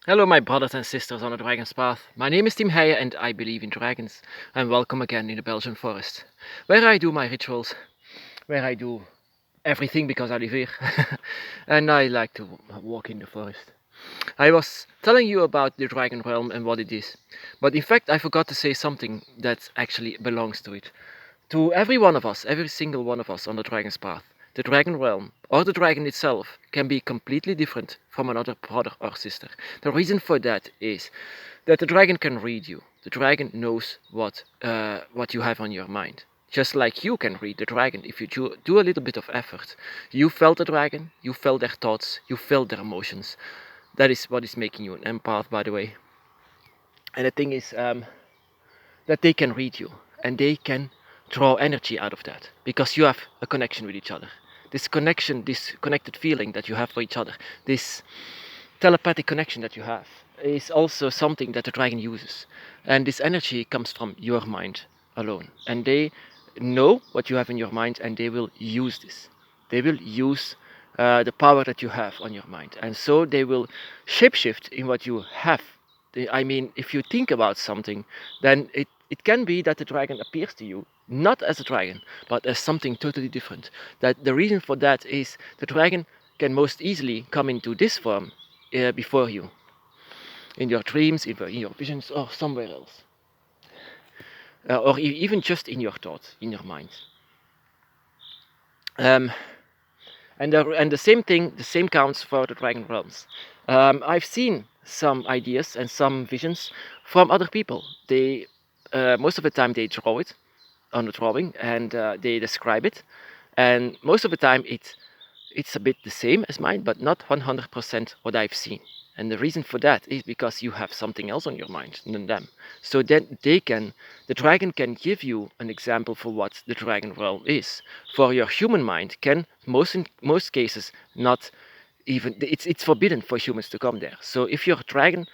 Hello, my brothers and sisters on the Dragon's Path. My name is Tim Heijen and I believe in dragons. And welcome again in the Belgian forest, where I do my rituals, where I do everything because I live here. And I like to walk in the forest. I was telling you about the dragon realm and what it is, but in fact, I forgot to say something that actually belongs to it. To every one of us, every single one of us on the dragon's path, the dragon realm, or the dragon itself, can be completely different from another brother or sister. The reason for that is that the dragon can read you. The dragon knows what you have on your mind. Just like you can read the dragon if you do a little bit of effort. You felt the dragon, you felt their thoughts, you felt their emotions. That is what is making you an empath, by the way. And the thing is, that they can read you and they can draw energy out of that because you have a connection with each other. This connection, this connected feeling that you have for each other, this telepathic connection that you have, is also something that the dragon uses. And this energy comes from your mind alone. And they know what you have in your mind and they will use this. They will use the power that you have on your mind. And so they will shapeshift in what you have. I mean, if you think about something, then it can be that the dragon appears to you not as a dragon, but as something totally different. That the reason for that is the dragon can most easily come into this form before you, in your dreams, in your visions, or somewhere else, or even just in your thoughts, in your mind. Um, and the same thing, the same counts for the dragon realms. I've seen some ideas and some visions from other people. They most of the time they draw it on the drawing and they describe it, and most of the time it's a bit the same as mine, but not 100% what I've seen. And the reason for that is because you have something else on your mind than them. So then the dragon can give you an example for what the dragon realm is. For your human mind can, in most cases, not even, it's forbidden for humans to come there. So if your dragon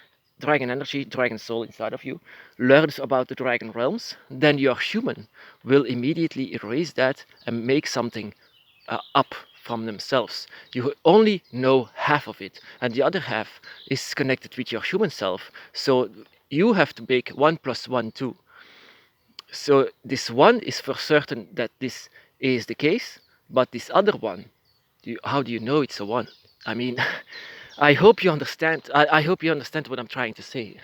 energy, dragon soul inside of you, learns about the dragon realms, then your human will immediately erase that and make something up from themselves. You only know half of it, and the other half is connected with your human self. So you have to make 1 plus 1 2. So this one is for certain that this is the case, but this other one, how do you know it's a one? I mean, I hope you understand. I hope you understand what I'm trying to say here.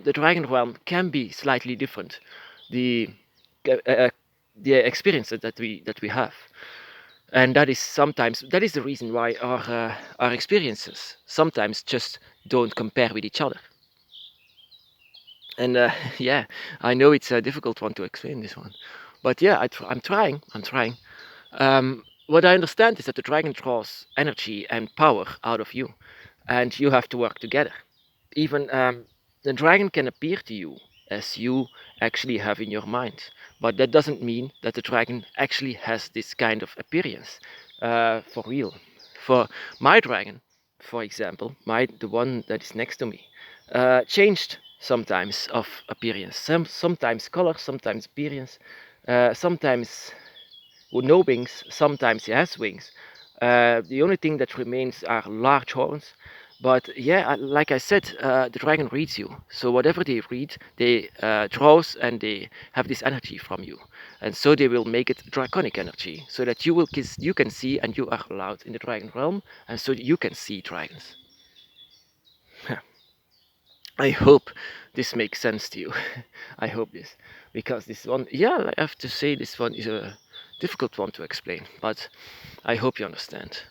The dragon realm can be slightly different. The uh, uh, the experiences that we have, and that is the reason why our experiences sometimes just don't compare with each other. And yeah, I know it's a difficult one to explain, this one, but yeah, I'm trying. What I understand is that the dragon draws energy and power out of you, and you have to work together. Even the dragon can appear to you as you actually have in your mind, but that doesn't mean that the dragon actually has this kind of appearance for real. For my dragon, for example, the one that is next to me, changed sometimes of appearance. Sometimes color, sometimes appearance, sometimes with no wings, sometimes he has wings. The only thing that remains are large horns. But yeah, like I said, the dragon reads you. So whatever they read, they draws and they have this energy from you, and so they will make it draconic energy, so that you can see and you are allowed in the dragon realm, and so you can see dragons. I hope this makes sense to you. I hope this, because this one, yeah, I have to say this one is a difficult one to explain, but I hope you understand.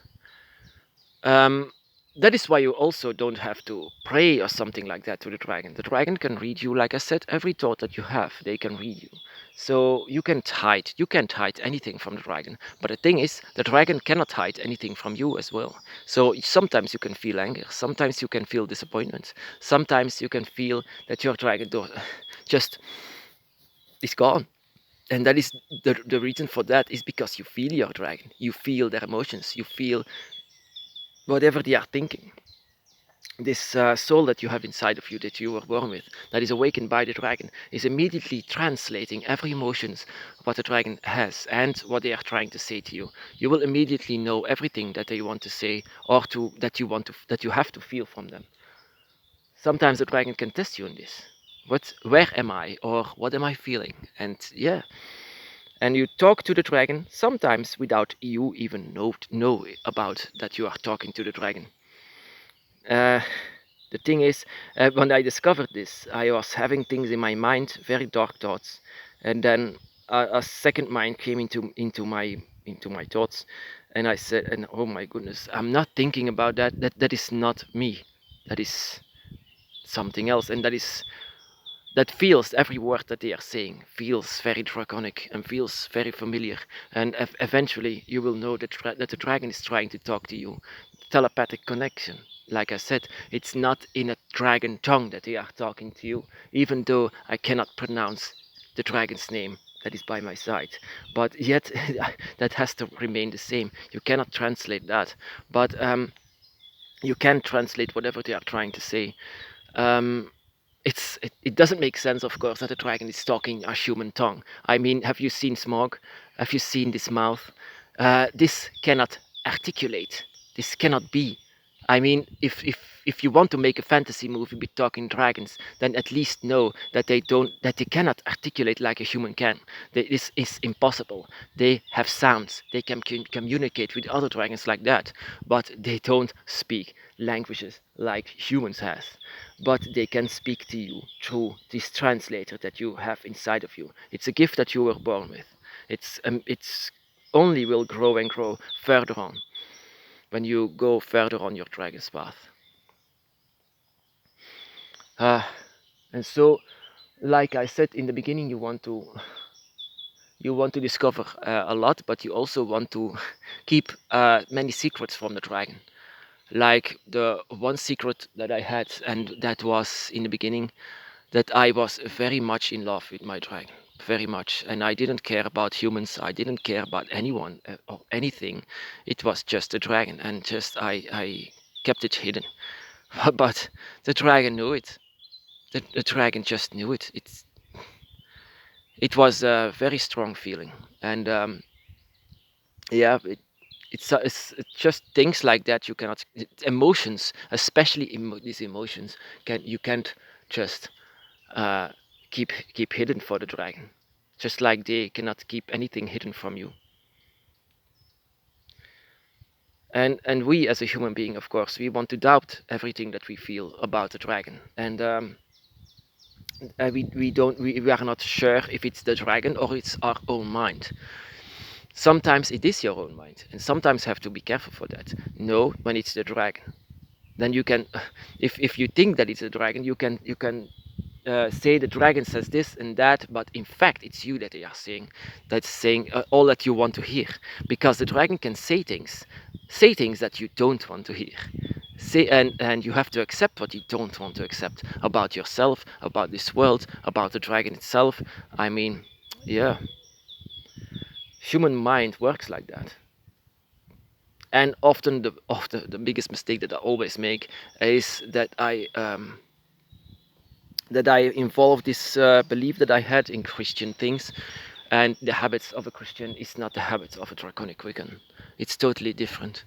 Um, that is why you also don't have to pray or something like that to the dragon. The dragon can read you, like I said, every thought that you have, they can read you. So you can't hide anything from the dragon. But the thing is, the dragon cannot hide anything from you as well. So sometimes you can feel anger, sometimes you can feel disappointment, sometimes you can feel that your dragon just is gone. And that is the reason for that is because you feel your dragon, you feel their emotions, you feel whatever they are thinking. This soul that you have inside of you, that you were born with, that is awakened by the dragon, is immediately translating every emotions what the dragon has and what they are trying to say to you. You will immediately know everything that they want to say, or that you have to feel from them. sometimes the dragon can test you on this. Where am I, or what am I feeling? And yeah, and you talk to the dragon sometimes without you even know about that you are talking to the dragon. Uh, the thing is, when I discovered this, I was having things in my mind, very dark thoughts, and then a second mind came into my thoughts, and I said, "And oh my goodness, I'm not thinking about that. That is not me. That is something else, and that feels every word that they are saying feels very draconic and feels very familiar. And eventually, you will know that the dragon is trying to talk to you. Telepathic connection. Like I said, it's not in a dragon tongue that they are talking to you, even though I cannot pronounce the dragon's name that is by my side. But yet, that has to remain the same. You cannot translate that. But you can translate whatever they are trying to say. Um, it doesn't make sense, of course, that a dragon is talking a human tongue. I mean, have you seen Smog? Have you seen this mouth? This cannot articulate. This cannot be. I mean, if you want to make a fantasy movie with talking dragons, then at least know that they cannot articulate like a human can. This is impossible. They have sounds. They can communicate with other dragons like that, but they don't speak languages like humans have. But they can speak to you through this translator that you have inside of you. It's a gift that you were born with. It's only will grow and grow further on when you go further on your dragon's path. Uh, and so, like I said in the beginning, you want to discover a lot, but you also want to keep many secrets from the dragon. Like the one secret that I had, and that was in the beginning, that I was very much in love with my dragon, very much, and I didn't care about humans. I didn't care about anyone or anything. It was just a dragon, and just I kept it hidden. But the dragon knew it. The dragon just knew it. It was a very strong feeling, and yeah, it's just things like that you cannot. Emotions, especially these emotions, you can't just uh, keep hidden for the dragon, just like they cannot keep anything hidden from you. And we as a human being, of course, we want to doubt everything that we feel about the dragon, and we are not sure if it's the dragon or it's our own mind. Sometimes it is your own mind, and sometimes have to be careful for that. No, when it's the dragon, then you can, if you think that it's a dragon, you can say the dragon says this and that, but in fact it's you that they are saying, that's saying all that you want to hear, because the dragon can say things that you don't want to hear. And you have to accept what you don't want to accept about yourself, about this world, about the dragon itself. I mean, yeah, human mind works like that. And often the biggest mistake that I always make is that I involve this belief that I had in Christian things, and the habits of a Christian is not the habits of a draconic Wiccan. It's totally different.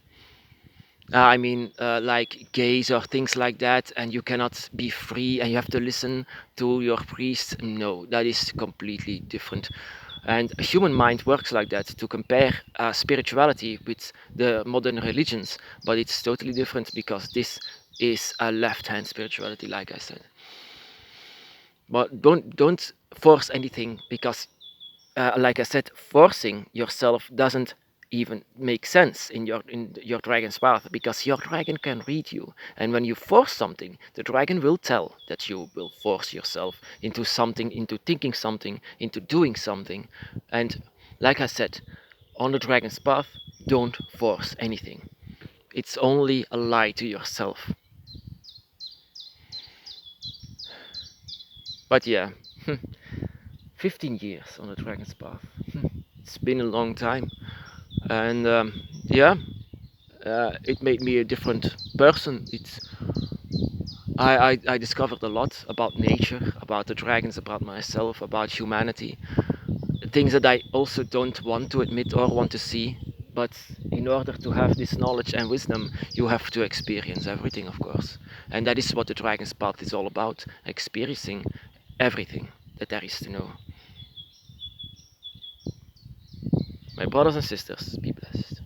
I mean, like gays or things like that, and you cannot be free and you have to listen to your priest. No, that is completely different. And a human mind works like that, to compare spirituality with the modern religions, but it's totally different because this is a left-hand spirituality, like I said. But don't force anything, because like I said, forcing yourself doesn't even make sense in your dragon's path, because your dragon can read you, and when you force something, the dragon will tell that you will force yourself into something, into thinking something, into doing something. And like I said, on the dragon's path, don't force anything. It's only a lie to yourself. But yeah, 15 years on the dragon's path. It's been a long time, and yeah, it made me a different person. I discovered a lot about nature, about the dragons, about myself, about humanity, things that I also don't want to admit or want to see. But in order to have this knowledge and wisdom, you have to experience everything, of course. And that is what the Dragon's Path is all about, experiencing everything that there is to know. My brothers and sisters, be blessed.